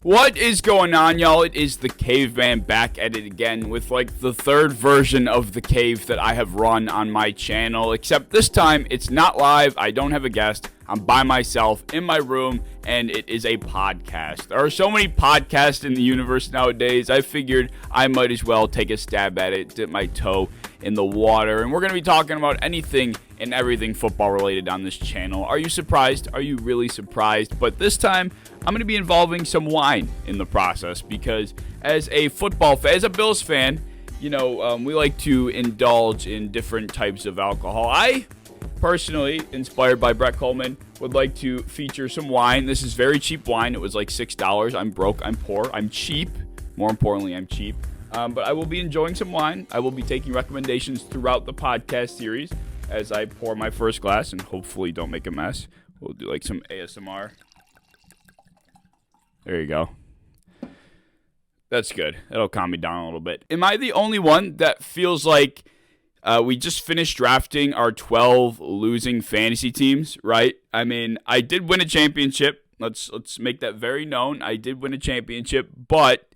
What is going on, y'all? It is the Caveman back at it again with like the third version of the cave that I have run on my channel, except this time it's not live. I don't have a guest. I'm by myself in my room, and it is a podcast. There are so many podcasts in the universe nowadays. I figured I might as well take a stab at it, dip my toe in the water, and we're going to be talking about anything and everything football related on this channel. Are you surprised? Are you really surprised? But this time, I'm going to be involving some wine in the process because as a football fan, as a Bills fan, we like to indulge in different types of alcohol. I personally, inspired by Brett Coleman, would like to feature some wine. This is very cheap wine. It was like $6. I'm broke. I'm poor. I'm cheap. More importantly, I'm cheap. But I will be enjoying some wine. I will be taking recommendations throughout the podcast series as I pour my first glass and hopefully don't make a mess. We'll do like some ASMR. There you go. That's good. That'll calm me down a little bit. Am I the only one that feels like we just finished drafting our 12 losing fantasy teams, right? I mean, I did win a championship. Let's make that very known. I did win a championship, but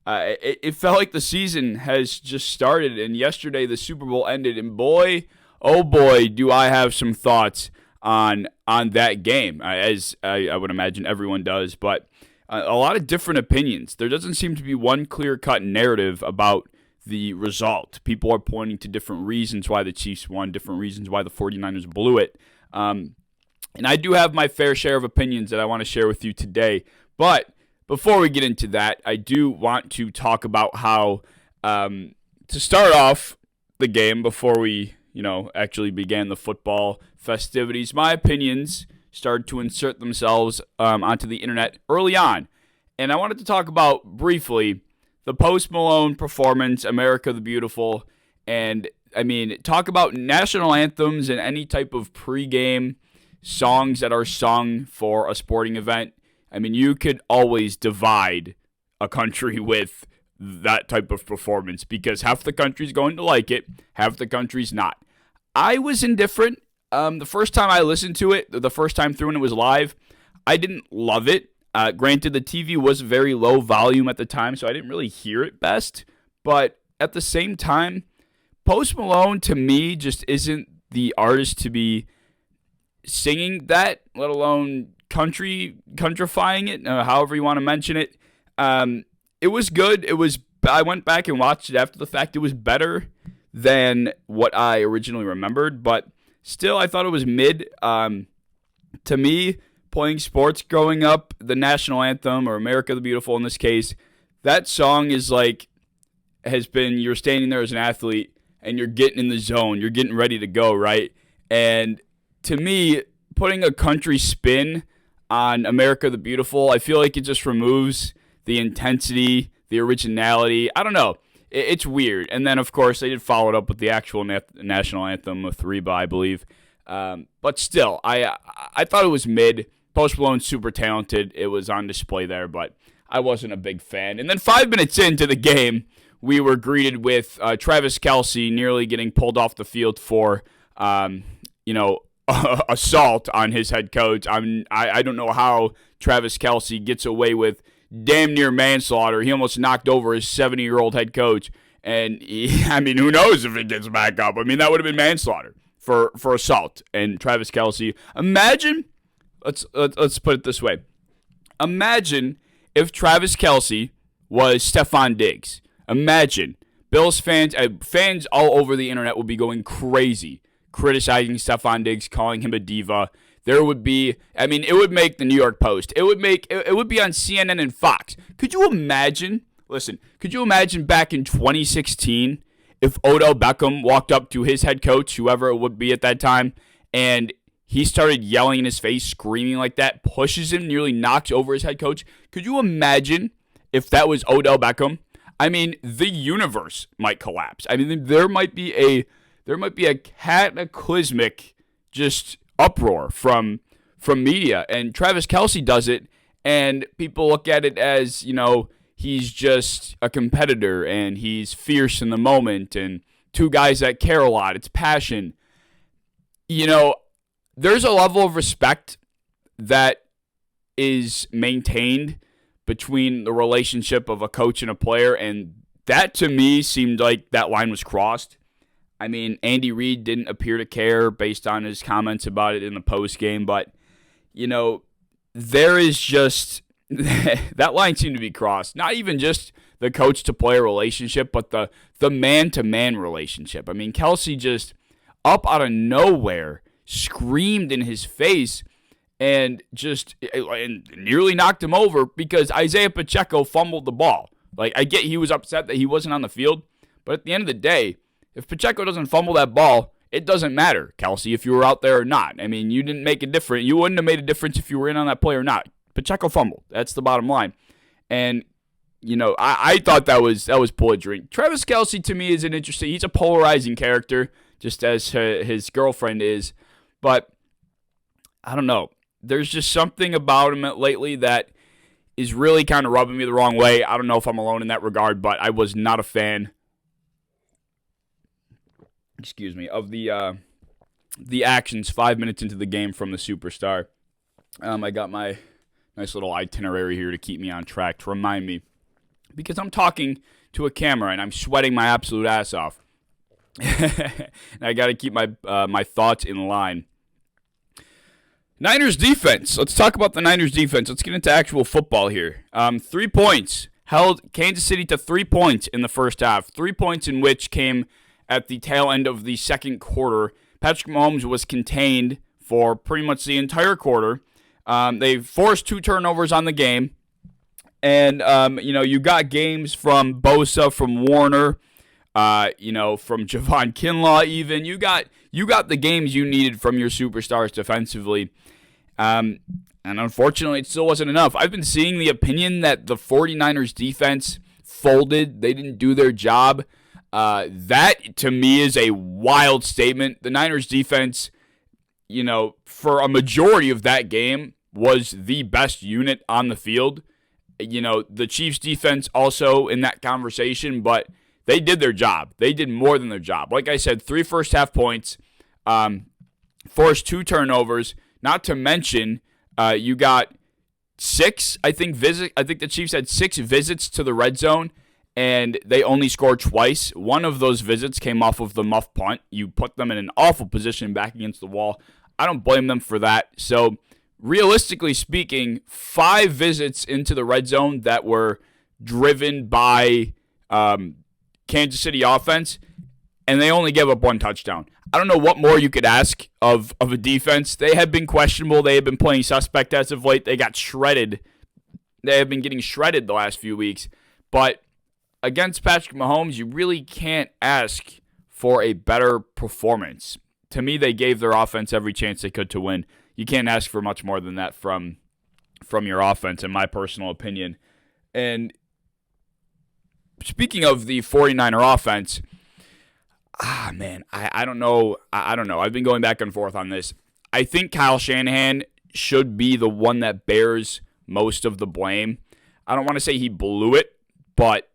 it felt like the season has just started, and yesterday the Super Bowl ended, and boy, oh boy, do I have some thoughts on that game, as I would imagine everyone does, but a lot of different opinions. There doesn't seem to be one clear-cut narrative about the result. People are pointing to different reasons why the Chiefs won, different reasons why the 49ers blew it. And I do have my fair share of opinions that I want to share with you today. But before we get into that, I do want to talk about how, to start off the game before we, actually began the football festivities, my opinions started to insert themselves onto the internet early on. And I wanted to talk about briefly the Post Malone performance, America the Beautiful, and talk about national anthems and any type of pregame songs that are sung for a sporting event. I mean, you could always divide a country with that type of performance because half the country's going to like it, half the country's not. I was indifferent. The first time I listened to it, the first time through when it was live, I didn't love it. Granted, the TV was very low volume at the time, so I didn't really hear it best. But at the same time, Post Malone, to me, just isn't the artist to be singing that, let alone countrifying it, however you want to mention it. It was good. I went back and watched it after the fact. It was better than what I originally remembered, but still, I thought it was mid. To me, playing sports growing up, the national anthem, or America the Beautiful in this case, that song is you're standing there as an athlete, and you're getting in the zone. You're getting ready to go, right? And to me, putting a country spin on America the Beautiful, I feel like it just removes the intensity, the originality. I don't know. It's weird. And then, of course, they did follow it up with the actual national anthem with Reba, I believe. But still, I thought it was mid. Post Malone's super talented. It was on display there, but I wasn't a big fan. And then 5 minutes into the game, we were greeted with Travis Kelce nearly getting pulled off the field for, assault on his head coach. I don't know how Travis Kelce gets away with damn near manslaughter. He almost knocked over his 70-year-old head coach. And, who knows if he gets back up. That would have been manslaughter for assault. And Travis Kelce, imagine, let's put it this way. Imagine if Travis Kelce was Stephon Diggs. Imagine. Bills fans all over the internet would be going crazy, criticizing Stephon Diggs, calling him a diva. There would be, it would make the New York Post. It would be on CNN and Fox. Could you imagine back in 2016 if Odell Beckham walked up to his head coach, whoever it would be at that time, and he started yelling in his face, screaming like that, pushes him, nearly knocks over his head coach? Could you imagine if that was Odell Beckham? The universe might collapse. There might be a cataclysmic just uproar from media, and Travis Kelce does it, and people look at it as, he's just a competitor, and he's fierce in the moment, and two guys that care a lot. It's passion. There's a level of respect that is maintained between the relationship of a coach and a player, and that to me seemed like that line was crossed. I mean, Andy Reid didn't appear to care based on his comments about it in the postgame, but, there is just that line seemed to be crossed. Not even just the coach-to-player relationship, but the man-to-man relationship. I mean, Kelce just up out of nowhere screamed in his face and nearly knocked him over because Isaiah Pacheco fumbled the ball. Like, I get he was upset that he wasn't on the field, but at the end of the day, if Pacheco doesn't fumble that ball, it doesn't matter, Kelce, if you were out there or not. I mean, you didn't make a difference. You wouldn't have made a difference if you were in on that play or not. Pacheco fumbled. That's the bottom line. And, I thought that was pull a drink. Travis Kelce, to me, is an interesting. He's a polarizing character, just as his girlfriend is. But, I don't know. There's just something about him lately that is really kind of rubbing me the wrong way. I don't know if I'm alone in that regard, but I was not a fan of the actions 5 minutes into the game from the superstar. I got my nice little itinerary here to keep me on track, to remind me, because I'm talking to a camera and I'm sweating my absolute ass off. And I got to keep my thoughts in line. Niners defense. Let's talk about the Niners defense. Let's get into actual football here. 3 points. Held Kansas City to 3 points in the first half. 3 points in which came at the tail end of the second quarter. Patrick Mahomes was contained for pretty much the entire quarter. They forced 2 turnovers on the game. And, you got games from Bosa, from Warner, from Javon Kinlaw even. You got the games you needed from your superstars defensively. And unfortunately, it still wasn't enough. I've been seeing the opinion that the 49ers defense folded. They didn't do their job. That, to me, is a wild statement. The Niners defense, for a majority of that game, was the best unit on the field. The Chiefs defense also in that conversation, but they did their job. They did more than their job. Like I said, 3 first-half points, forced 2 turnovers, not to mention you got 6, I think the Chiefs had 6 visits to the red zone, and they only scored twice. One of those visits came off of the muff punt. You put them in an awful position back against the wall. I don't blame them for that. So, realistically speaking, 5 visits into the red zone that were driven by Kansas City offense, and they only gave up 1 touchdown. I don't know what more you could ask of a defense. They have been questionable. They have been playing suspect as of late. They got shredded. They have been getting shredded the last few weeks. But against Patrick Mahomes, you really can't ask for a better performance. To me, they gave their offense every chance they could to win. You can't ask for much more than that from your offense, in my personal opinion. And speaking of the 49er offense, I don't know. I don't know. I've been going back and forth on this. I think Kyle Shanahan should be the one that bears most of the blame. I don't want to say he blew it, but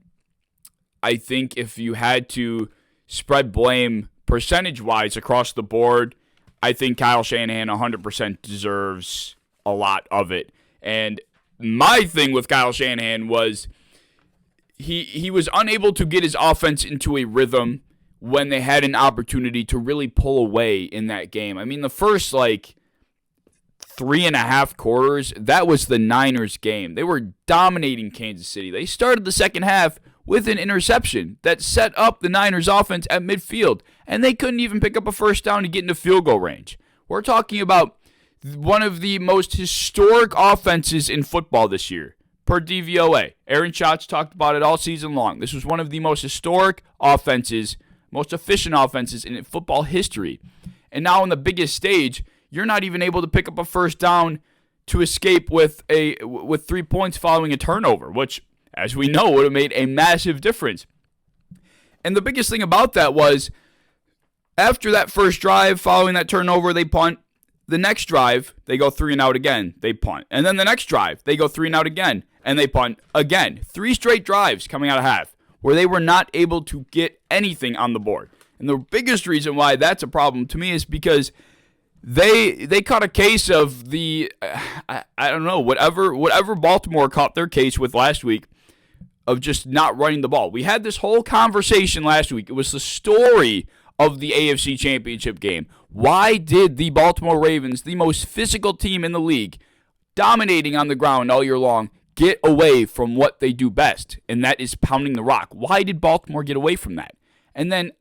I think if you had to spread blame percentage-wise across the board, I think Kyle Shanahan 100% deserves a lot of it. And my thing with Kyle Shanahan was he was unable to get his offense into a rhythm when they had an opportunity to really pull away in that game. I mean, the first, 3.5 quarters, that was the Niners game. They were dominating Kansas City. They started the second half with an interception that set up the Niners offense at midfield, and they couldn't even pick up a first down to get into field goal range. We're talking about one of the most historic offenses in football this year, per DVOA. Aaron Schatz talked about it all season long. This was one of the most historic offenses, most efficient offenses in football history. And now on the biggest stage, you're not even able to pick up a first down to escape with 3 points following a turnover, which, as we know, would have made a massive difference. And the biggest thing about that was, after that first drive, following that turnover, they punt. The next drive, they go 3 and out again, they punt. And then the next drive, they go 3 and out again, and they punt again. 3 straight drives coming out of half where they were not able to get anything on the board. And the biggest reason why that's a problem to me is because they caught a case of the I don't know, whatever Baltimore caught their case with last week of just not running the ball. We had this whole conversation last week. It was the story of the AFC Championship game. Why did the Baltimore Ravens, the most physical team in the league, dominating on the ground all year long, get away from what they do best, and that is pounding the rock? Why did Baltimore get away from that? And then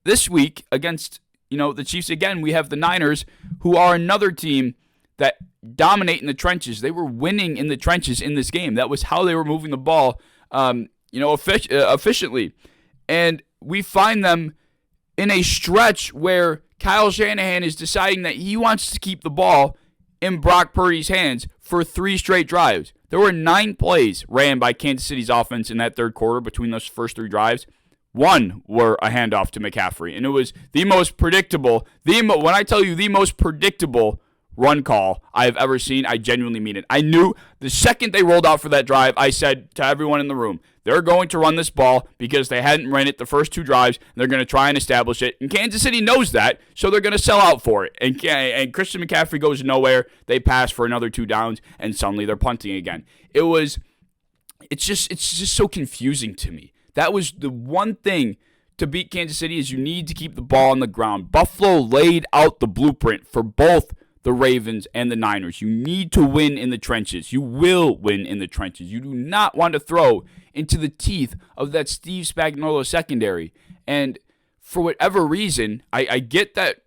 this week against the Chiefs again, we have the Niners, who are another team that dominate in the trenches. They were winning in the trenches in this game. That was how they were moving the ball, efficiently. And we find them in a stretch where Kyle Shanahan is deciding that he wants to keep the ball in Brock Purdy's hands for 3 straight drives. There were 9 plays ran by Kansas City's offense in that third quarter between those first 3 drives. 1 were a handoff to McCaffrey, and it was the most predictable, when I tell you the most predictable run call I've ever seen, I genuinely mean it. I knew the second they rolled out for that drive, I said to everyone in the room, they're going to run this ball because they hadn't ran it the first 2 drives, and they're going to try and establish it. And Kansas City knows that, so they're going to sell out for it. And Christian McCaffrey goes nowhere. They pass for another 2 downs, and suddenly they're punting again. It's just so confusing to me. That was the one thing to beat Kansas City is you need to keep the ball on the ground. Buffalo laid out the blueprint for both the Ravens and the Niners. You need to win in the trenches. You will win in the trenches. You do not want to throw into the teeth of that Steve Spagnuolo secondary. And for whatever reason, I get that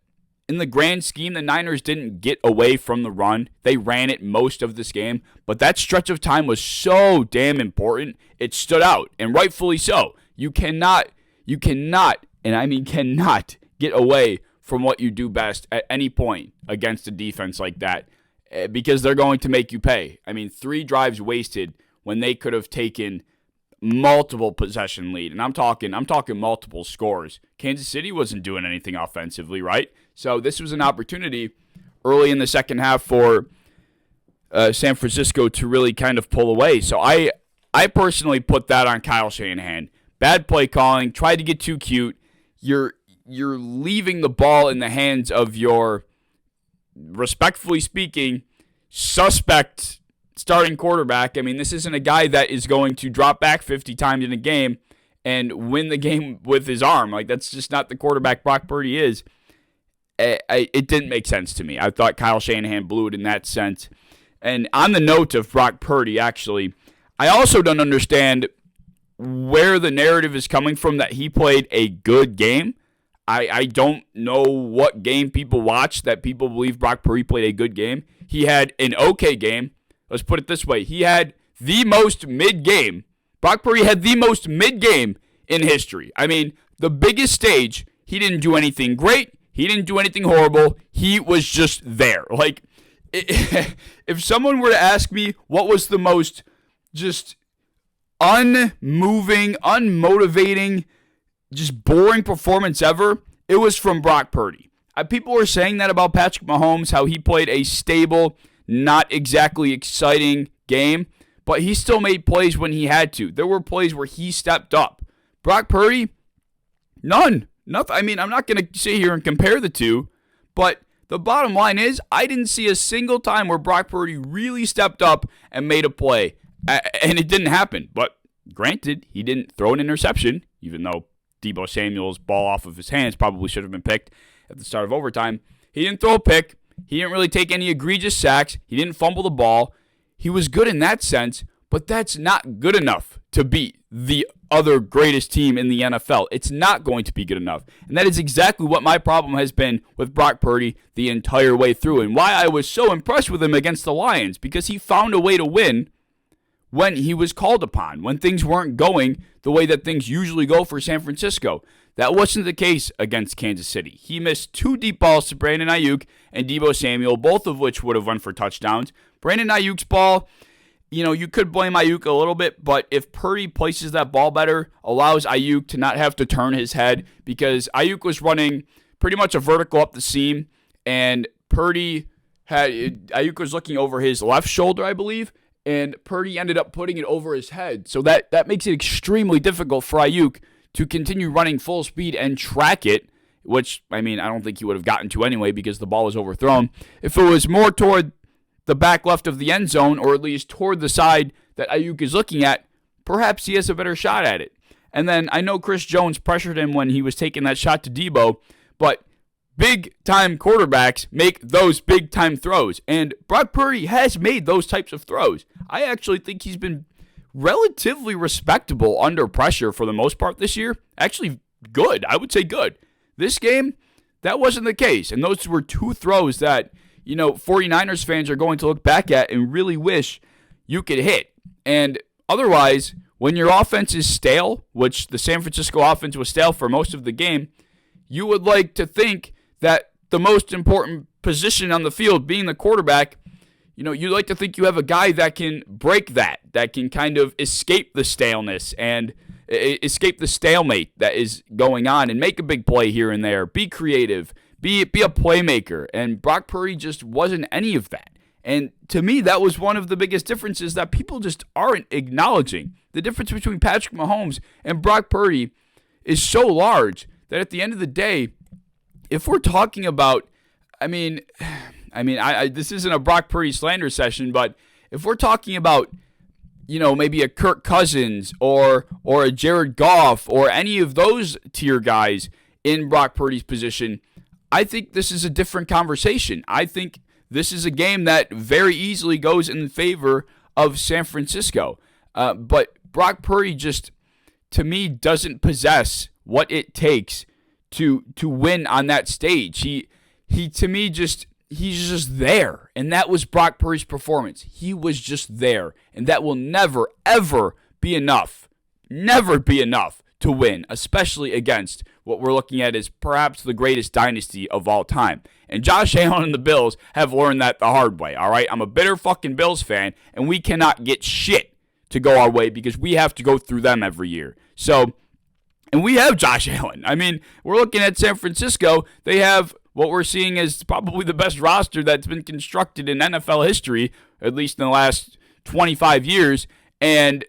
in the grand scheme, the Niners didn't get away from the run. They ran it most of this game, but that stretch of time was so damn important. It stood out, and rightfully so. You cannot, and I mean cannot, get away from what you do best at any point against a defense like that, because they're going to make you pay. I mean, 3 drives wasted when they could have taken multiple possession lead, and I'm talking multiple scores. Kansas City wasn't doing anything offensively, right? So this was an opportunity early in the second half for San Francisco to really kind of pull away. So I personally put that on Kyle Shanahan. Bad play calling, tried to get too cute. You're leaving the ball in the hands of your, respectfully speaking, suspect starting quarterback. I mean, this isn't a guy that is going to drop back 50 times in a game and win the game with his arm. Like, that's just not the quarterback Brock Purdy is. It didn't make sense to me. I thought Kyle Shanahan blew it in that sense. And on the note of Brock Purdy, actually, I also don't understand where the narrative is coming from that he played a good game. I don't know what game people watch that people believe Brock Purdy played a good game. He had an okay game. Let's put it this way. He had the most mid-game. Brock Purdy had the most mid-game in history. I mean, the biggest stage, he didn't do anything great. He didn't do anything horrible. He was just there. Like, if someone were to ask me what was the most just unmoving, unmotivating, just boring performance ever, it was from Brock Purdy. People were saying that about Patrick Mahomes, how he played a stable, not exactly exciting game, but he still made plays when he had to. There were plays where he stepped up. Brock Purdy, none. Nothing. I mean, I'm not going to sit here and compare the two, but the bottom line is I didn't see a single time where Brock Purdy really stepped up and made a play, and it didn't happen. But granted, he didn't throw an interception, even though Deebo Samuel's ball off of his hands probably should have been picked at the start of overtime. He didn't throw a pick. He didn't really take any egregious sacks. He didn't fumble the ball. He was good in that sense, but that's not good enough to beat the other greatest team in the NFL. It's not going to be good enough. And that is exactly what my problem has been with Brock Purdy the entire way through, and why I was so impressed with him against the Lions, because he found a way to win when he was called upon, when things weren't going the way that things usually go for San Francisco. That wasn't the case against Kansas City. He missed 2 deep balls to Brandon Ayuk and Deebo Samuel, both of which would have run for touchdowns. Brandon Ayuk's ball, you could blame Ayuk a little bit, but if Purdy places that ball better, allows Ayuk to not have to turn his head, because Ayuk was running pretty much a vertical up the seam, and Ayuk was looking over his left shoulder, I believe, and Purdy ended up putting it over his head. So that makes it extremely difficult for Ayuk to continue running full speed and track it which, I mean, I don't think he would have gotten to anyway because the ball was overthrown. If it was more toward the back left of the end zone, or at least toward the side that Ayuk is looking at, perhaps he has a better shot at it. And then I know Chris Jones pressured him when he was taking that shot to Debo, but big-time quarterbacks make those big-time throws. And Brock Purdy has made those types of throws. I actually think he's been relatively respectable under pressure for the most part this year. Actually good. I would say good. This game, that wasn't the case. And those were two throws that, 49ers fans are going to look back at and really wish you could hit. And otherwise, when your offense is stale, which the San Francisco offense was stale for most of the game, you would like to think that the most important position on the field, being the quarterback, you'd like to think you have a guy that can break that can kind of escape the staleness and escape the stalemate that is going on and make a big play here and there, be creative, be a playmaker. And Brock Purdy just wasn't any of that. And to me, that was one of the biggest differences that people just aren't acknowledging. The difference between Patrick Mahomes and Brock Purdy is so large that at the end of the day, if we're talking about, this isn't a Brock Purdy slander session, but if we're talking about, maybe a Kirk Cousins or a Jared Goff or any of those tier guys in Brock Purdy's position, I think this is a different conversation. I think this is a game that very easily goes in favor of San Francisco. But Brock Purdy just, to me, doesn't possess what it takes to win on that stage. He to me he's just there. And that was Brock Purdy's performance. He was just there. And that will never, ever be enough. Never be enough to win, especially against what we're looking at as perhaps the greatest dynasty of all time. And Josh Allen and the Bills have learned that the hard way, all right? I'm a bitter fucking Bills fan, and we cannot get shit to go our way because we have to go through them every year. So, and we have Josh Allen. I mean, we're looking at San Francisco. They have what we're seeing as probably the best roster that's been constructed in NFL history, at least in the last 25 years. And,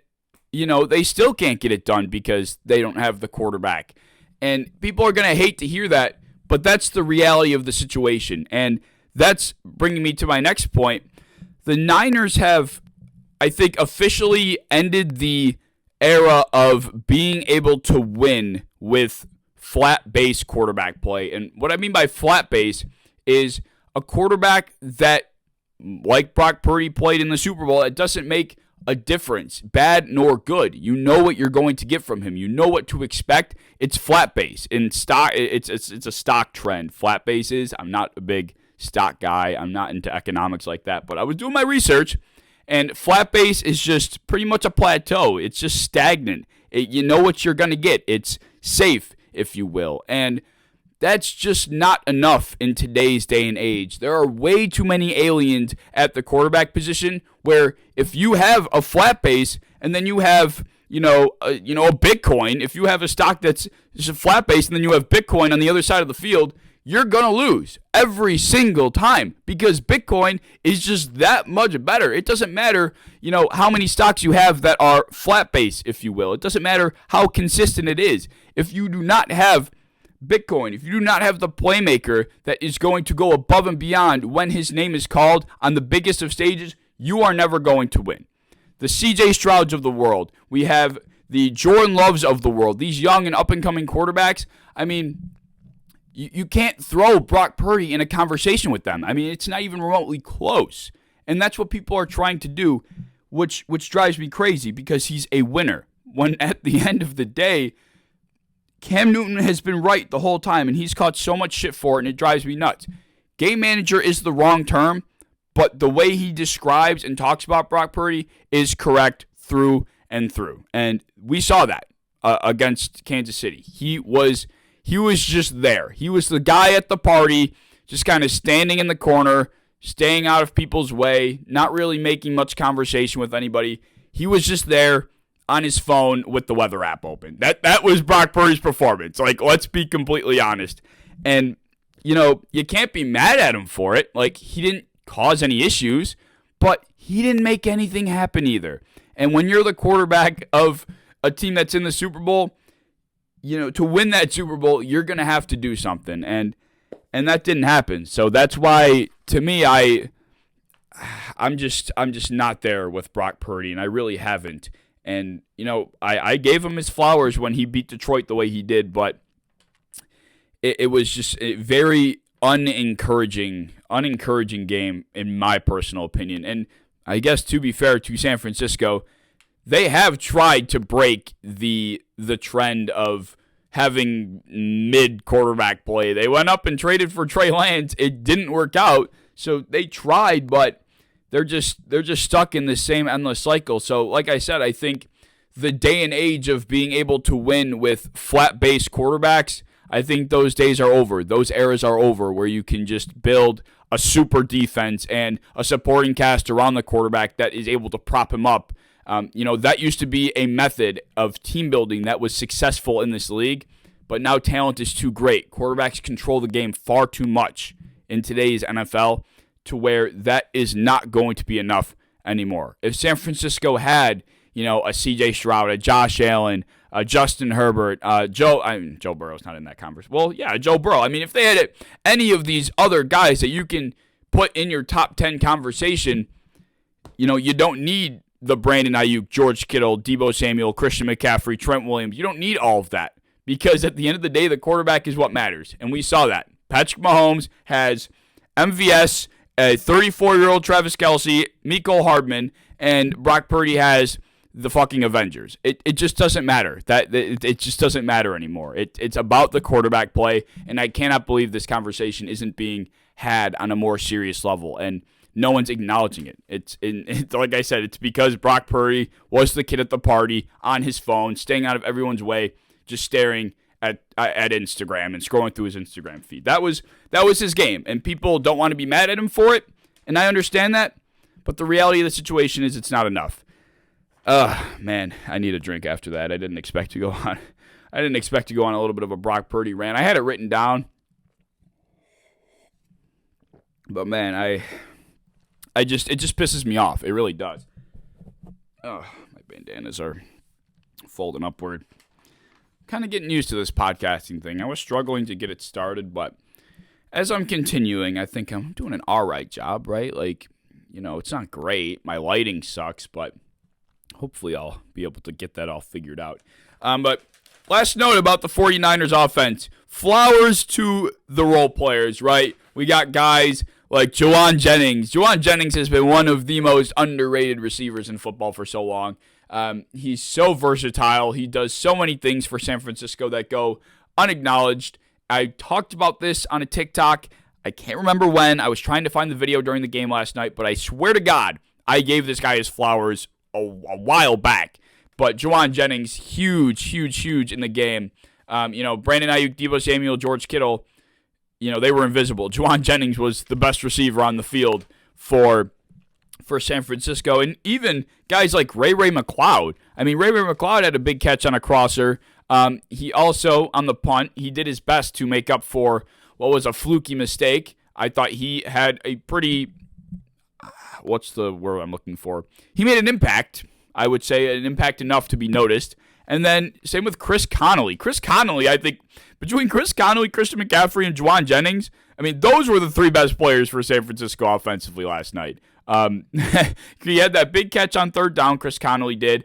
they still can't get it done because they don't have the quarterback. And people are going to hate to hear that, but that's the reality of the situation. And that's bringing me to my next point. The Niners have, I think, officially ended the era of being able to win with flat base quarterback play. And what I mean by flat base is a quarterback that, like Brock Purdy played in the Super Bowl, it doesn't make a difference, bad nor good. You know what you're going to get from him. You know what to expect. It's flat base. In stock, it's a stock trend. Flat base is. I'm not a big stock guy. I'm not into economics like that. But I was doing my research, and flat base is just pretty much a plateau. It's just stagnant. You know what you're going to get. It's safe, if you will. And that's just not enough in today's day and age. There are way too many aliens at the quarterback position where if you have a flat base and then you have, a Bitcoin, if you have a stock that's just a flat base and then you have Bitcoin on the other side of the field, you're going to lose every single time because Bitcoin is just that much better. It doesn't matter, how many stocks you have that are flat base, if you will. It doesn't matter how consistent it is. If you do not have Bitcoin, if you do not have the playmaker that is going to go above and beyond when his name is called on the biggest of stages, you are never going to win. The CJ Strouds of the world, we have the Jordan Loves of the world, these young and up-and-coming quarterbacks. I mean, you can't throw Brock Purdy in a conversation with them. I mean, it's not even remotely close. And that's what people are trying to do, which drives me crazy because he's a winner. When at the end of the day, Cam Newton has been right the whole time, and he's caught so much shit for it, and it drives me nuts. Game manager is the wrong term, but the way he describes and talks about Brock Purdy is correct through and through. And we saw that against Kansas City. He was just there. He was the guy at the party, just kind of standing in the corner, staying out of people's way, not really making much conversation with anybody. He was just there on his phone with the weather app open. That was Brock Purdy's performance. Like, let's be completely honest. And, you can't be mad at him for it. Like, he didn't cause any issues, but he didn't make anything happen either. And when you're the quarterback of a team that's in the Super Bowl, to win that Super Bowl, you're going to have to do something. And that didn't happen. So that's why, to me, I'm just not there with Brock Purdy, and I really haven't. And, I gave him his flowers when he beat Detroit the way he did, but it was just a very unencouraging game, in my personal opinion. And I guess, to be fair to San Francisco, they have tried to break the trend of having mid-quarterback play. They went up and traded for Trey Lance. It didn't work out, so they tried, but they're just stuck in the same endless cycle. So, like I said, I think the day and age of being able to win with flat-based quarterbacks, I think those days are over. Those eras are over where you can just build a super defense and a supporting cast around the quarterback that is able to prop him up. That used to be a method of team building that was successful in this league, but now talent is too great. Quarterbacks control the game far too much in today's NFL to where that is not going to be enough anymore. If San Francisco had, a C.J. Stroud, a Josh Allen, Justin Herbert, Joe Burrow's not in that conversation. Well, yeah, Joe Burrow. I mean, if they had any of these other guys that you can put in your top 10 conversation, you don't need the Brandon Ayuk, George Kittle, Deebo Samuel, Christian McCaffrey, Trent Williams. You don't need all of that because at the end of the day, the quarterback is what matters. And we saw that. Patrick Mahomes has MVS, a 34-year-old Travis Kelce, Mecole Hardman, and Brock Purdy has the fucking Avengers. It just doesn't matter. It just doesn't matter anymore. It's about the quarterback play, and I cannot believe this conversation isn't being had on a more serious level. And no one's acknowledging it. It's like I said, it's because Brock Purdy was the kid at the party on his phone, staying out of everyone's way, just staring at Instagram and scrolling through his Instagram feed. That was his game, and people don't want to be mad at him for it, and I understand that, but the reality of the situation is it's not enough. Man, I need a drink after that. I didn't expect to go on a little bit of a Brock Purdy rant. I had it written down, but man, it just pisses me off. It really does. Oh, my bandanas are folding upward. Kind of getting used to this podcasting thing. I was struggling to get it started, but as I'm continuing, I think I'm doing an all right job, right? Like, it's not great. My lighting sucks, but hopefully I'll be able to get that all figured out. But last note about the 49ers offense. Flowers to the role players, right? We got guys like Juwan Jennings. Juwan Jennings has been one of the most underrated receivers in football for so long. He's so versatile. He does so many things for San Francisco that go unacknowledged. I talked about this on a TikTok. I can't remember when. I was trying to find the video during the game last night, but I swear to God, I gave this guy his flowers a while back. But Juwan Jennings, huge in the game. Brandon Ayuk, Deebo Samuel, George Kittle, they were invisible. Juwan Jennings was the best receiver on the field for San Francisco. And even guys like Ray McCloud. I mean, Ray McCloud had a big catch on a crosser. He also, on the punt, he did his best to make up for what was a fluky mistake. I thought he had a pretty, what's the word I'm looking for? He made an impact, I would say, an impact enough to be noticed. And then same with Chris Connolly. Chris Connolly, I think, between Chris Connolly, Christian McCaffrey, and Juwan Jennings, I mean, those were the three best players for San Francisco offensively last night. He had that big catch on third down, Chris Connolly did.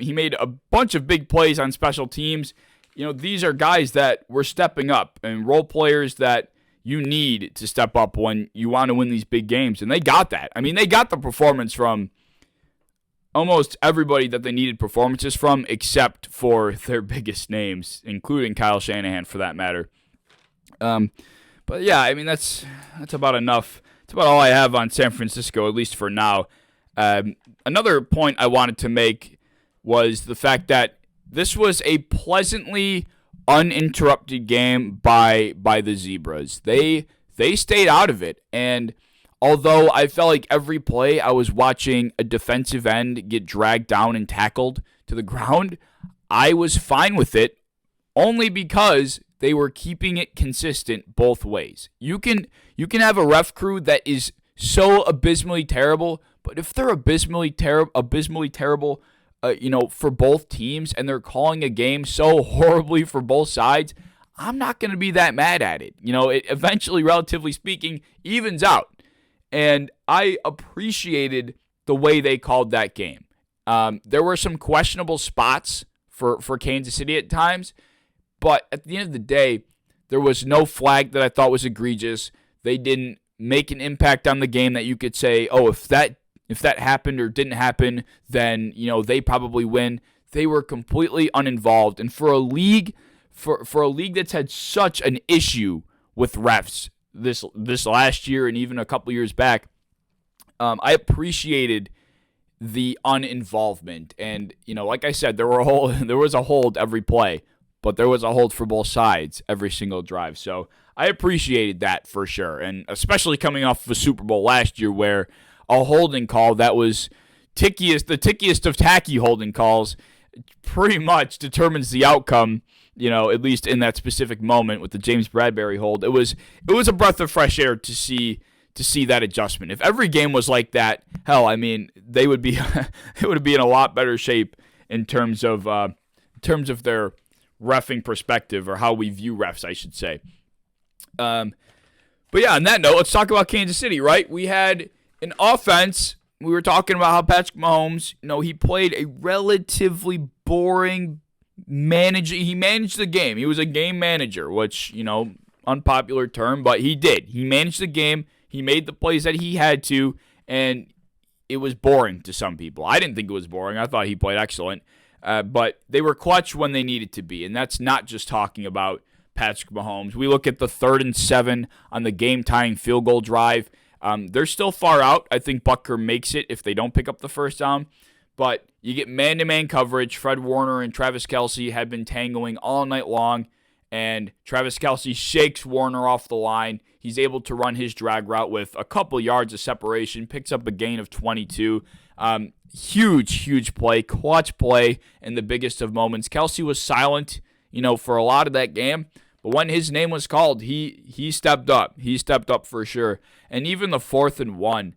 He made a bunch of big plays on special teams. These are guys that were stepping up and role players that you need to step up when you want to win these big games. And they got that. I mean, they got the performance from almost everybody that they needed performances from, except for their biggest names, including Kyle Shanahan for that matter. But yeah, I mean, that's about enough. That's about all I have on San Francisco, at least for now. Another point I wanted to make was the fact that this was a pleasantly uninterrupted game by the Zebras. They stayed out of it, and although I felt like every play I was watching a defensive end get dragged down and tackled to the ground, I was fine with it only because they were keeping it consistent both ways. You can have a ref crew that is so abysmally terrible, but if they're abysmally terrible for both teams, and they're calling a game so horribly for both sides, I'm not going to be that mad at it. It eventually, relatively speaking, evens out. And I appreciated the way they called that game. There were some questionable spots for Kansas City at times, but at the end of the day, there was no flag that I thought was egregious. They didn't make an impact on the game that you could say, oh, if that happened or didn't happen, then they probably win. They were completely uninvolved, and for a league that's had such an issue with refs this last year and even a couple years back, I appreciated the uninvolvement. And like I said, there was a hold every play, but there was a hold for both sides every single drive. So I appreciated that for sure, and especially coming off of a Super Bowl last year where a holding call that was the tickiest of tacky holding calls pretty much determines the outcome, at least in that specific moment with the James Bradbury hold. It was a breath of fresh air to see that adjustment. If every game was like that, hell, I mean, they would be in a lot better shape in terms of their reffing perspective, or how we view refs, I should say. But yeah, on that note, let's talk about Kansas City, right? We had an offense. We were talking about how Patrick Mahomes, he played a relatively boring he managed the game. He was a game manager, which, unpopular term, but he did. He managed the game. He made the plays that he had to, and it was boring to some people. I didn't think it was boring. I thought he played excellent. But they were clutch when they needed to be, and that's not just talking about Patrick Mahomes. We look at the 3rd and 7 on the game-tying field goal drive. They're still far out. I think Butker makes it if they don't pick up the first down. But you get man-to-man coverage. Fred Warner and Travis Kelce had been tangling all night long, and Travis Kelce shakes Warner off the line. He's able to run his drag route with a couple yards of separation, picks up a gain of 22. Huge play, clutch play in the biggest of moments. Kelce was silent, for a lot of that game. But when his name was called, he stepped up. He stepped up for sure. And even the 4th and 1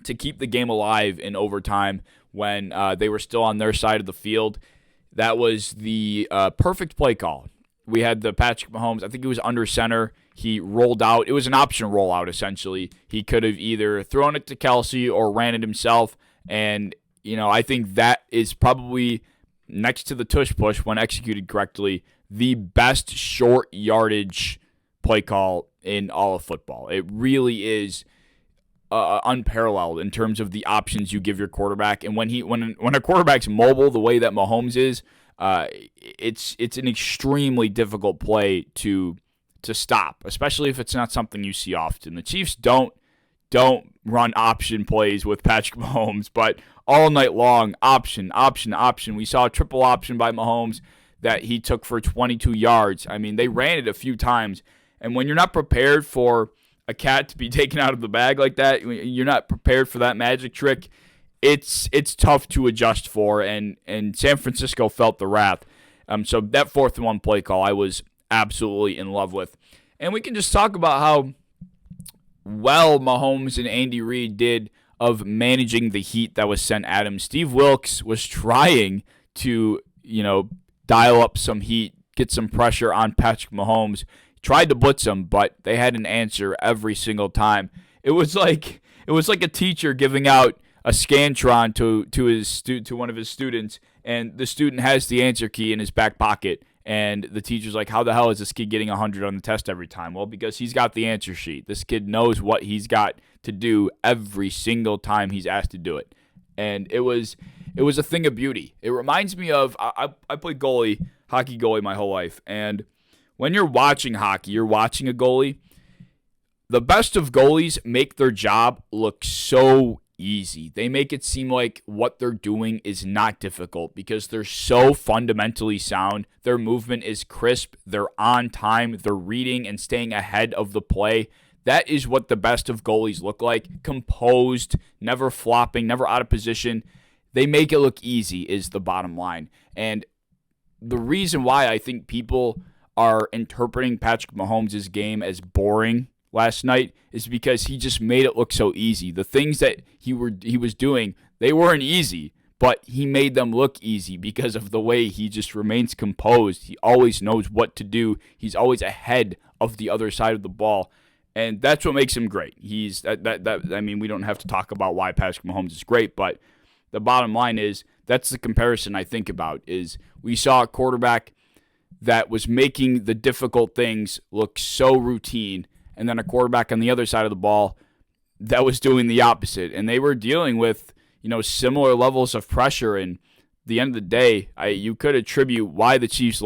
to keep the game alive in overtime when they were still on their side of the field, that was the perfect play call. We had the Patrick Mahomes, I think he was under center. He rolled out. It was an option rollout, essentially. He could have either thrown it to Kelce or ran it himself. And, I think that is probably, next to the tush push, when executed correctly, the best short yardage play call in all of football. It really is unparalleled in terms of the options you give your quarterback. And when a quarterback's mobile the way that Mahomes is, it's an extremely difficult play to stop, especially if it's not something you see often. The Chiefs don't run option plays with Patrick Mahomes, but all night long, option. We saw a triple option by Mahomes that he took for 22 yards. I mean, they ran it a few times, and when you're not prepared for a cat to be taken out of the bag like that, you're not prepared for that magic trick, it's tough to adjust for, and San Francisco felt the wrath. So that 4th and 1 play call I was absolutely in love with. And we can just talk about how well Mahomes and Andy Reid did of managing the heat that was sent at him. Steve Wilkes was trying to, dial up some heat, get some pressure on Patrick Mahomes, tried to blitz him, but they had an answer every single time. It was like a teacher giving out a Scantron to one of his students, and the student has the answer key in his back pocket, and the teacher's like, how the hell is this kid getting 100 on the test every time? Well, because he's got the answer sheet. This kid knows what he's got to do every single time he's asked to do it. And it was a thing of beauty. It reminds me of, I played hockey goalie my whole life, and when you're watching hockey, you're watching a goalie, the best of goalies make their job look so easy. They make it seem like what they're doing is not difficult because they're so fundamentally sound. Their movement is crisp. They're on time. They're reading and staying ahead of the play. That is what the best of goalies look like. Composed, never flopping, never out of position. They make it look easy is the bottom line. And the reason why I think people are interpreting Patrick Mahomes' game as boring last night is because he just made it look so easy. The things that he was doing, they weren't easy, but he made them look easy because of the way he just remains composed. He always knows what to do. He's always ahead of the other side of the ball, and that's what makes him great. He's I mean, we don't have to talk about why Patrick Mahomes is great, but the bottom line is that's the comparison I think about. Is we saw a quarterback that was making the difficult things look so routine, and then a quarterback on the other side of the ball that was doing the opposite, and they were dealing with similar levels of pressure. And at the end of the day, you could attribute why the Chiefs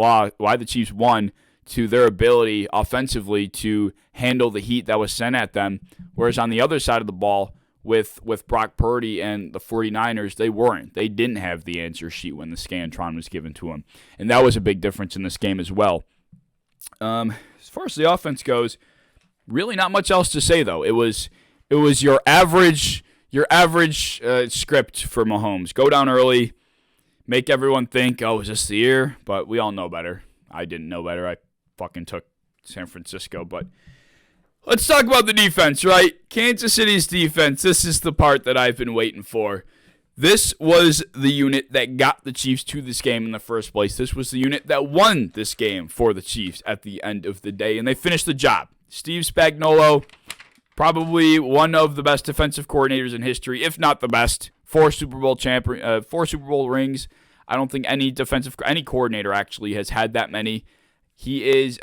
won to their ability offensively to handle the heat that was sent at them, whereas on the other side of the ball with Brock Purdy and the 49ers, they weren't. They didn't have the answer sheet when the Scantron was given to them, and that was a big difference in this game as well. As far as the offense goes, really not much else to say, though. It was your average script for Mahomes. Go down early, make everyone think, oh, is this the year? But we all know better. I didn't know better. I fucking took San Francisco. But let's talk about the defense, right? Kansas City's defense. This is the part that I've been waiting for. This was the unit that got the Chiefs to this game in the first place. This was the unit that won this game for the Chiefs at the end of the day, and they finished the job. Steve Spagnuolo, probably one of the best defensive coordinators in history, if not the best. 4 Super Bowl rings. I don't think any coordinator actually has had that many. He is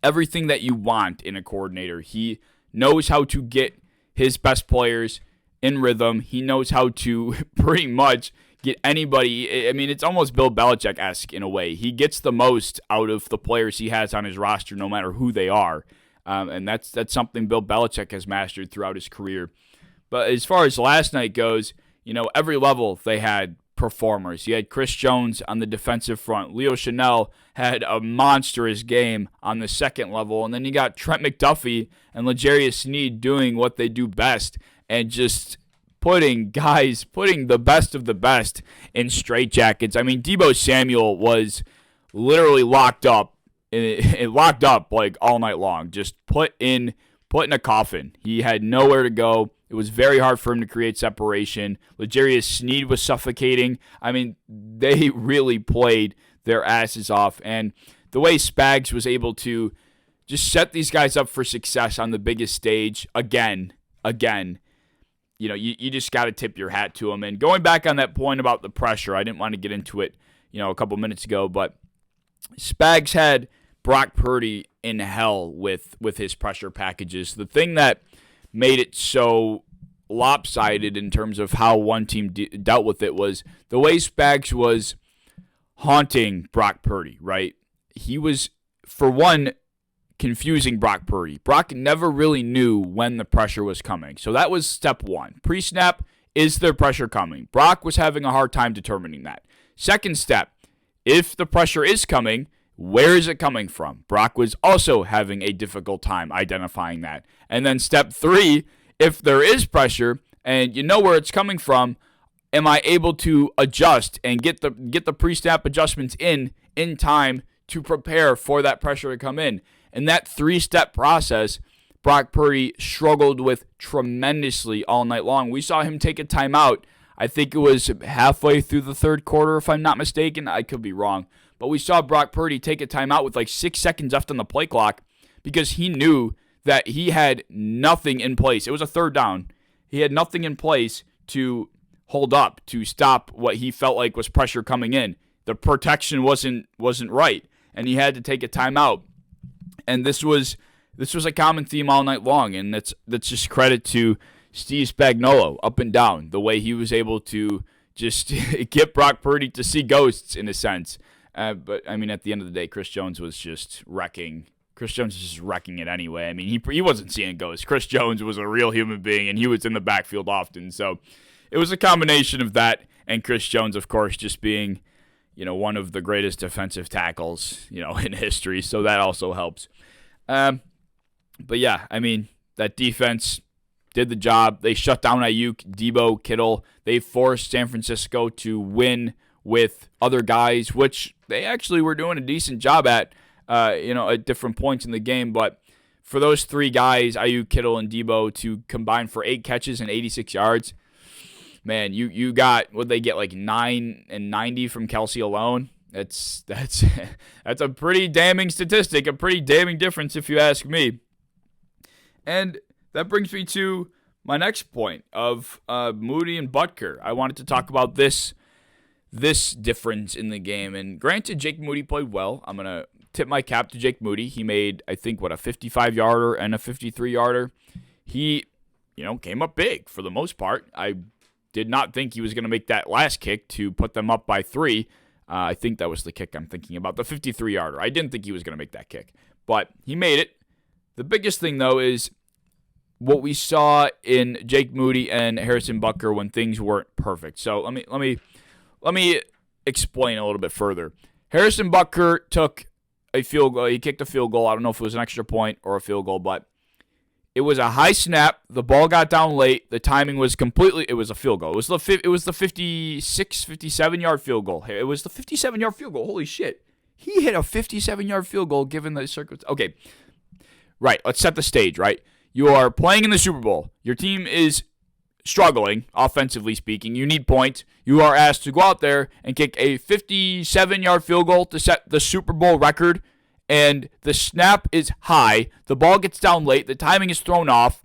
everything that you want in a coordinator. He knows how to get his best players in rhythm. He knows how to pretty much get anybody. I mean, it's almost Bill Belichick-esque in a way. He gets the most out of the players he has on his roster, no matter who they are. And that's something Bill Belichick has mastered throughout his career. But as far as last night goes, every level they had performers. You had Chris Jones on the defensive front. Leo Chanel had a monstrous game on the second level. And then you got Trent McDuffie and L'Jarius Sneed doing what they do best and just putting the best of the best in straitjackets. I mean, Deebo Samuel was literally locked up like all night long, just put in a coffin. He had nowhere to go. It was very hard for him to create separation. L'Jarius Sneed was suffocating. I mean, they really played their asses off. And the way Spags was able to just set these guys up for success on the biggest stage again, you just got to tip your hat to him. And going back on that point about the pressure, I didn't want to get into it, a couple minutes ago, but Spags had Brock Purdy in hell with his pressure packages. The thing that made it so lopsided in terms of how one team dealt with it was the way Spags was haunting Brock Purdy, right? He was, for one, confusing Brock Purdy. Brock never really knew when the pressure was coming. So that was step one. Pre-snap, is there pressure coming? Brock was having a hard time determining that. Second step, if the pressure is coming, where is it coming from? Brock was also having a difficult time identifying that. And then step 3, if there is pressure and you know where it's coming from, am I able to adjust and get the pre-snap adjustments in time to prepare for that pressure to come in? And that 3-step process, Brock Purdy struggled with tremendously all night long. We saw him take a timeout. I think it was halfway through the third quarter, if I'm not mistaken. I could be wrong. But we saw Brock Purdy take a timeout with like 6 seconds left on the play clock because he knew that he had nothing in place. It was a third down. He had nothing in place to hold up, to stop what he felt like was pressure coming in. The protection wasn't right, and he had to take a timeout. And this was a common theme all night long, and that's just credit to Steve Spagnuolo up and down, the way he was able to just get Brock Purdy to see ghosts in a sense. But, I mean, at the end of the day, Chris Jones was just wrecking. Chris Jones was just wrecking it anyway. I mean, he wasn't seeing ghosts. Chris Jones was a real human being, and he was in the backfield often. So it was a combination of that and Chris Jones, of course, just being, one of the greatest defensive tackles, in history. So that also helps. But, yeah, I mean, that defense did the job. They shut down Ayuk, Debo, Kittle. They forced San Francisco to win with other guys, which they actually were doing a decent job at, at different points in the game. But for those 3 guys, Ayuk, Kittle, and Debo, to combine for 8 catches and 86 yards, man, you got, what they get, like 9 and 90 from Kelsey alone. That's that's a pretty damning statistic, a pretty damning difference if you ask me. And that brings me to my next point of Moody and Butker. I wanted to talk about this difference in the game. And granted, Jake Moody played well. I'm going to tip my cap to Jake Moody. He made, I think, a 55-yarder and a 53-yarder. He, came up big for the most part. I did not think he was going to make that last kick to put them up by 3. I think that was the kick I'm thinking about, the 53-yarder. I didn't think he was going to make that kick, but he made it. The biggest thing, though, is what we saw in Jake Moody and Harrison Butker when things weren't perfect. So let me explain a little bit further. Harrison Butker took a field goal. He kicked a field goal. I don't know if it was an extra point or a field goal, but it was a high snap. The ball got down late. The timing was completely. It was a field goal. It was the 56, 57-yard field goal. It was the 57-yard field goal. Holy shit! He hit a 57-yard field goal given the circumstances. Okay, right. Let's set the stage. Right, you are playing in the Super Bowl. Your team is struggling, offensively speaking. You need points. You are asked to go out there and kick a 57-yard field goal to set the Super Bowl record. And the snap is high, the ball gets down late, the timing is thrown off,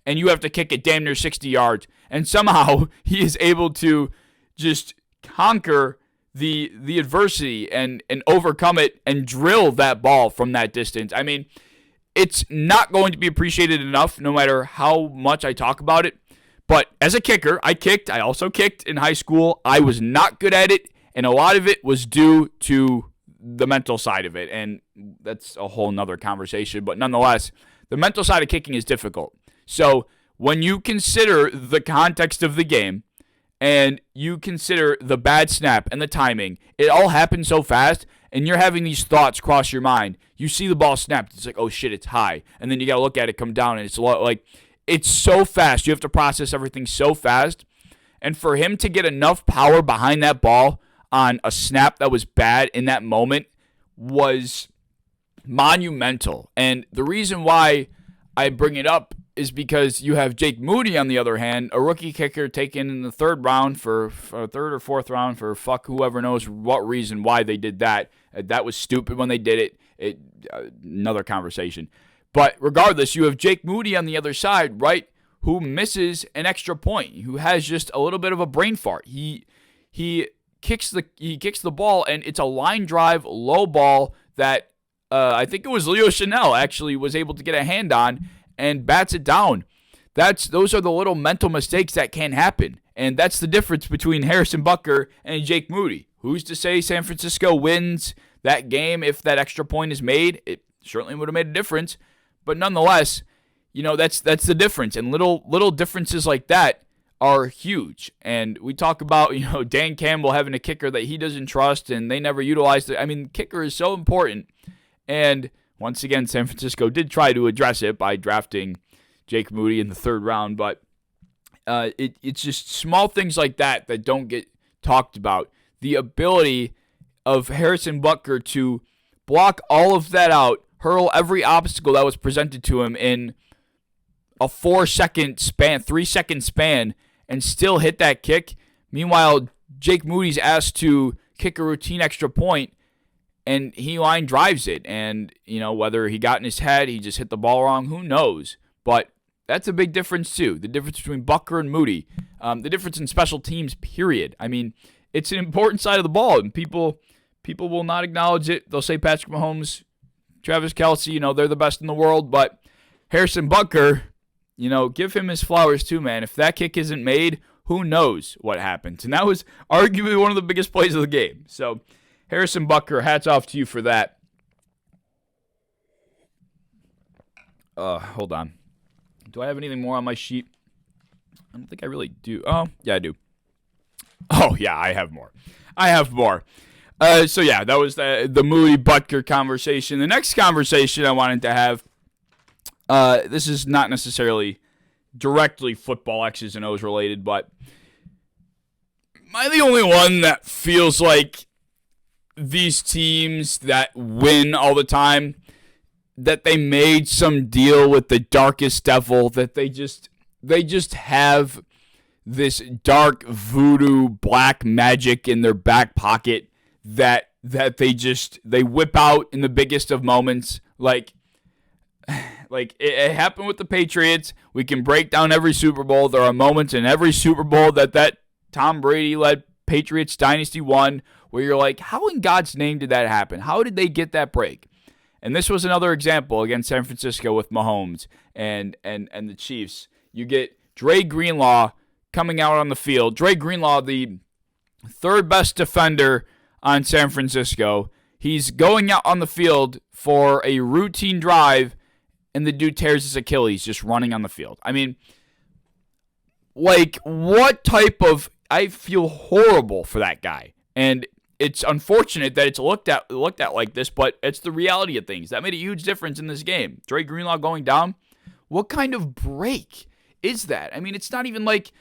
and you have to kick it damn near 60 yards. And somehow he is able to just conquer the adversity and overcome it and drill that ball from that distance. I mean, it's not going to be appreciated enough no matter how much I talk about it. But as a kicker, I also kicked in high school. I was not good at it, and a lot of it was due to the mental side of it, and that's a whole nother conversation, but nonetheless, the mental side of kicking is difficult. So when you consider the context of the game, and you consider the bad snap and the timing, it all happens so fast, and you're having these thoughts cross your mind. You see the ball snapped, it's like, oh shit, it's high, and then you gotta look at it come down, and it's so fast, you have to process everything so fast, and for him to get enough power behind that ball on a snap that was bad in that moment was monumental. And the reason why I bring it up is because you have Jake Moody, on the other hand, a rookie kicker taken in the third round for third or fourth round for fuck whoever knows what reason why they did that. That was stupid when they did it. Another conversation. But regardless, you have Jake Moody on the other side, right, who misses an extra point, who has just a little bit of a brain fart. He kicks the ball, and it's a line drive, low ball that I think it was Leo Chanel actually was able to get a hand on and bats it down. Those are the little mental mistakes that can happen, and that's the difference between Harrison Butker and Jake Moody. Who's to say San Francisco wins that game if that extra point is made? It certainly would have made a difference, but nonetheless, that's the difference, and little differences like that are huge. And we talk about, Dan Campbell having a kicker that he doesn't trust and they never utilized it. I mean, kicker is so important. And once again, San Francisco did try to address it by drafting Jake Moody in the third round. But it's just small things like that don't get talked about. The ability of Harrison Butker to block all of that out, hurl every obstacle that was presented to him in a 4-second span, 3-second span, and still hit that kick. Meanwhile, Jake Moody's asked to kick a routine extra point, and he line drives it. And, whether he got in his head, he just hit the ball wrong, who knows? But that's a big difference, too. The difference between Butker and Moody. The difference in special teams, period. I mean, it's an important side of the ball, and people will not acknowledge it. They'll say Patrick Mahomes, Travis Kelce, they're the best in the world. But Harrison Butker, give him his flowers too, man. If that kick isn't made, who knows what happens? And that was arguably one of the biggest plays of the game. So, Harrison Butker, hats off to you for that. Hold on. Do I have anything more on my sheet? I don't think I really do. Oh, yeah, I do. Oh, yeah, I have more. So, yeah, that was the Moody-Butker conversation. The next conversation I wanted to have, this is not necessarily directly football X's and O's related, but am I the only one that feels like these teams that win all the time, that they made some deal with the darkest devil, that they just have this dark voodoo black magic in their back pocket that they whip out in the biggest of moments. Like it happened with the Patriots. We can break down every Super Bowl. There are moments in every Super Bowl that Tom Brady led Patriots dynasty won where you're like, how in God's name did that happen? How did they get that break? And this was another example against San Francisco with Mahomes and the Chiefs. You get Dre Greenlaw coming out on the field. Dre Greenlaw, the third best defender on San Francisco. He's going out on the field for a routine drive, and the dude tears his Achilles just running on the field. I mean, like, what type of... I feel horrible for that guy. And it's unfortunate that it's looked at like this, but it's the reality of things. That made a huge difference in this game. Dre Greenlaw going down. What kind of break is that? I mean, it's not even like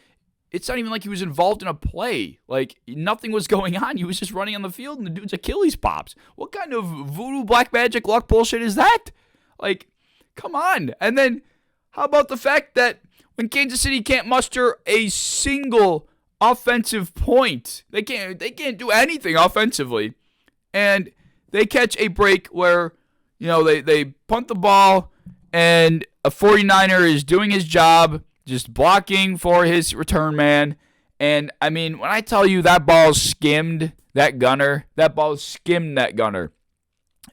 he was involved in a play. Like, nothing was going on. He was just running on the field, and the dude's Achilles pops. What kind of voodoo black magic luck bullshit is that? Like, come on. And then how about the fact that when Kansas City can't muster a single offensive point, they can't do anything offensively, and they catch a break where, you know, they punt the ball, and a 49er is doing his job, just blocking for his return man. And I mean, when I tell you that ball skimmed that gunner,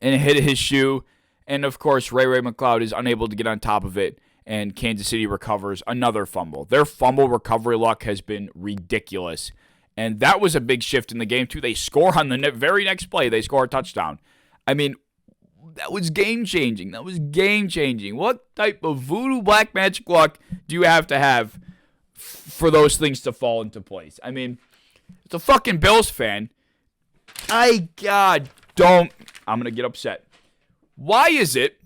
and it hit his shoe. And of course, Ray McCloud is unable to get on top of it, and Kansas City recovers another fumble. Their fumble recovery luck has been ridiculous. And that was a big shift in the game, too. They score on the very next play. They score a touchdown. I mean, that was game-changing. What type of voodoo black magic luck do you have to have for those things to fall into place? I mean, it's a fucking Bills fan. I'm going to get upset. Why is it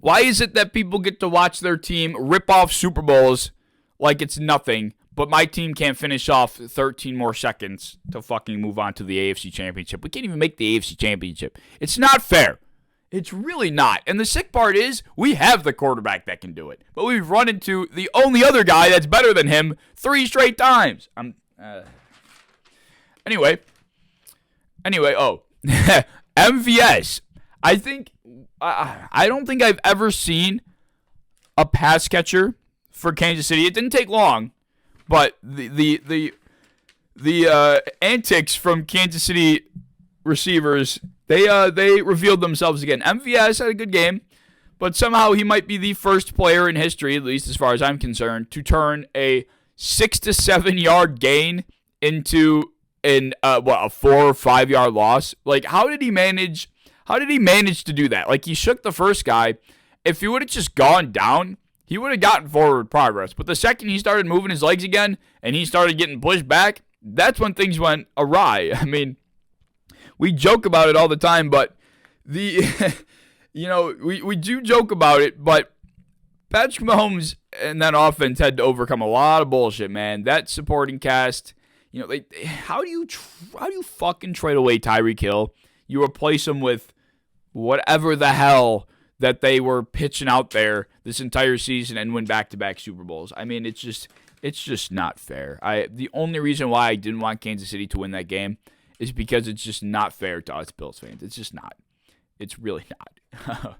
that people get to watch their team rip off Super Bowls like it's nothing, but my team can't finish off 13 more seconds to fucking move on to the AFC Championship? We can't even make the AFC Championship. It's not fair. It's really not. And the sick part is we have the quarterback that can do it, but we've run into the only other guy that's better than him 3 straight times. Anyway, MVS. I don't think I've ever seen a pass catcher for Kansas City. It didn't take long, but the antics from Kansas City receivers, they revealed themselves again. MVS had a good game, but somehow he might be the first player in history, at least as far as I'm concerned, to turn a 6 to 7 yard gain into a 4 or 5 yard loss. Like, how did he manage to do that? Like, he shook the first guy. If he would have just gone down, he would have gotten forward progress. But the second he started moving his legs again and he started getting pushed back, that's when things went awry. I mean, we joke about it all the time, but we do joke about it, but Patrick Mahomes and that offense had to overcome a lot of bullshit, man. That supporting cast, how do you fucking trade away Tyreek Hill? You replace him with whatever the hell that they were pitching out there this entire season and win back-to-back Super Bowls. I mean, it's just not fair. The only reason why I didn't want Kansas City to win that game is because it's just not fair to us Bills fans. It's just not. It's really not.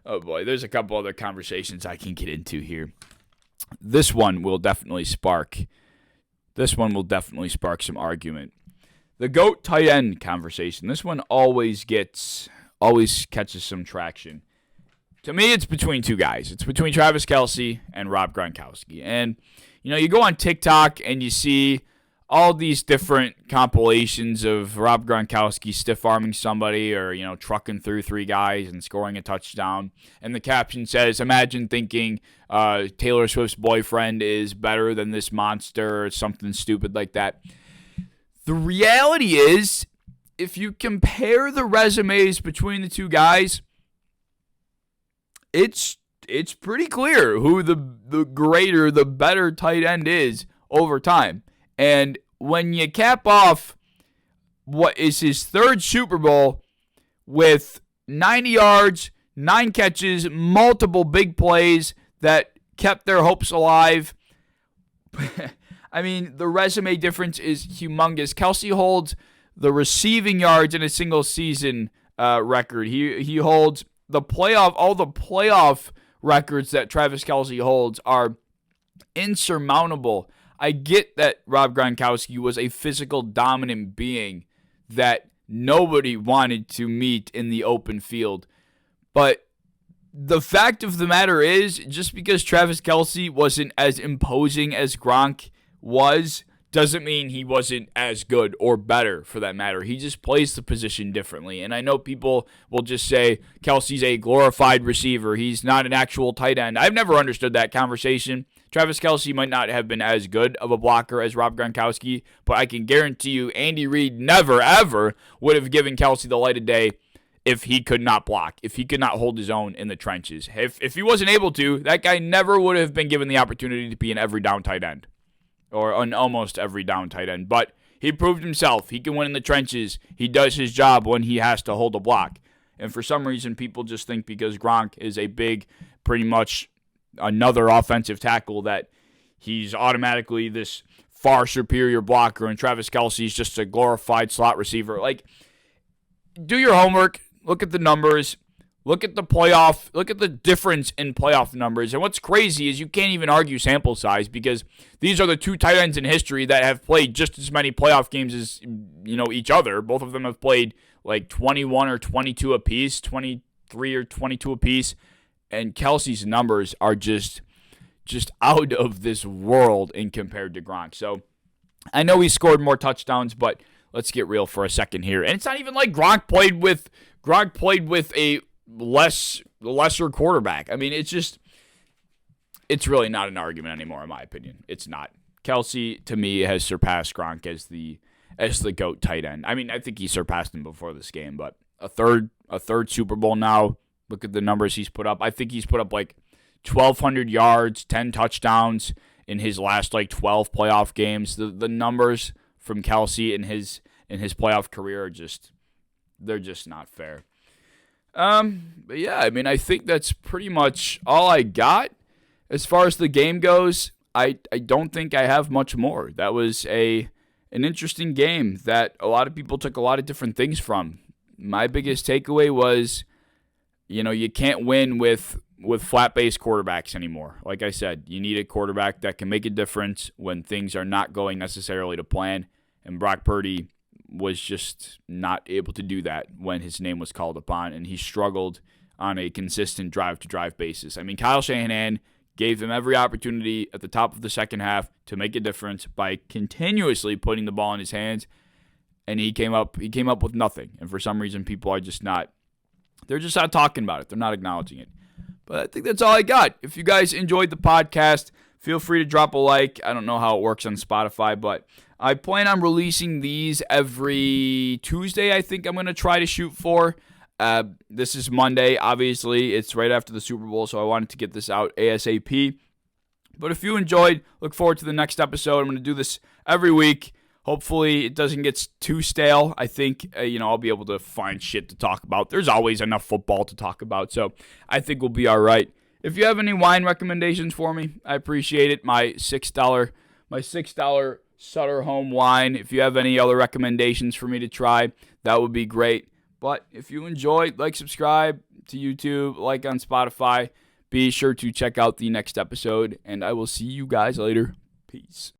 Oh boy, there's a couple other conversations I can get into here. This one will definitely spark some argument. The GOAT tight end conversation. This one always catches some traction. To me, it's between two guys. It's between Travis Kelce and Rob Gronkowski. And, you go on TikTok and you see all these different compilations of Rob Gronkowski stiff-arming somebody or, trucking through 3 guys and scoring a touchdown. And the caption says, imagine thinking Taylor Swift's boyfriend is better than this monster or something stupid like that. The reality is, if you compare the resumes between the two guys, it's pretty clear who the better tight end is over time. And when you cap off what is his 3rd Super Bowl with 90 yards, 9 catches, multiple big plays that kept their hopes alive, I mean, the resume difference is humongous. Kelce holds the receiving yards in a single season record. He holds all the playoff records that Travis Kelce holds are insurmountable. I get that Rob Gronkowski was a physical dominant being that nobody wanted to meet in the open field. But the fact of the matter is, just because Travis Kelce wasn't as imposing as Gronk was, doesn't mean he wasn't as good or better for that matter. He just plays the position differently. And I know people will just say Kelce's a glorified receiver. He's not an actual tight end. I've never understood that conversation. Travis Kelce might not have been as good of a blocker as Rob Gronkowski, but I can guarantee you Andy Reid never, ever would have given Kelce the light of day if he could not block, if he could not hold his own in the trenches. If he wasn't able to, that guy never would have been given the opportunity to be an every down tight end. Or an almost every down tight end. But he proved himself. He can win in the trenches. He does his job when he has to hold a block. And for some reason, people just think because Gronk is a big, pretty much another offensive tackle, that he's automatically this far superior blocker, and Travis Kelce is just a glorified slot receiver. Like, do your homework. Look at the numbers. Look at the difference in playoff numbers. And what's crazy is you can't even argue sample size, because these are the two tight ends in history that have played just as many playoff games as, each other. Both of them have played like 21 or 22 apiece, 23 or 22 apiece. And Kelce's numbers are just out of this world in compared to Gronk. So I know he scored more touchdowns, but let's get real for a second here. And it's not even like Gronk played with a lesser quarterback. I mean, it's really not an argument anymore, in my opinion. It's not. Kelce, to me, has surpassed Gronk as the GOAT tight end. I mean, I think he surpassed him before this game, but a third Super Bowl now. Look at the numbers he's put up. I think he's put up like 1,200 yards, 10 touchdowns in his last 12 playoff games. The numbers from Kelce in his playoff career are they're just not fair. But yeah, I mean, I think that's pretty much all I got as far as the game goes. I don't think I have much more. That was an interesting game that a lot of people took a lot of different things from. My biggest takeaway was, you can't win with flat-based quarterbacks anymore. Like I said, you need a quarterback that can make a difference when things are not going necessarily to plan. And Brock Purdy was just not able to do that when his name was called upon, and he struggled on a consistent drive-to-drive basis. I mean, Kyle Shanahan gave him every opportunity at the top of the second half to make a difference by continuously putting the ball in his hands, and he came up with nothing. And for some reason, people are they're just not talking about it. They're not acknowledging it. But I think that's all I got. If you guys enjoyed the podcast, feel free to drop a like. I don't know how it works on Spotify, but I plan on releasing these every Tuesday. I think I'm going to try to shoot for. This is Monday. Obviously, it's right after the Super Bowl, so I wanted to get this out ASAP. But if you enjoyed, look forward to the next episode. I'm going to do this every week. Hopefully, it doesn't get too stale. I think, I'll be able to find shit to talk about. There's always enough football to talk about, so I think we'll be all right. If you have any wine recommendations for me, I appreciate it. My $6 Sutter Home wine. If you have any other recommendations for me to try, that would be great. But if you enjoyed, subscribe to YouTube, like on Spotify. Be sure to check out the next episode, and I will see you guys later. Peace.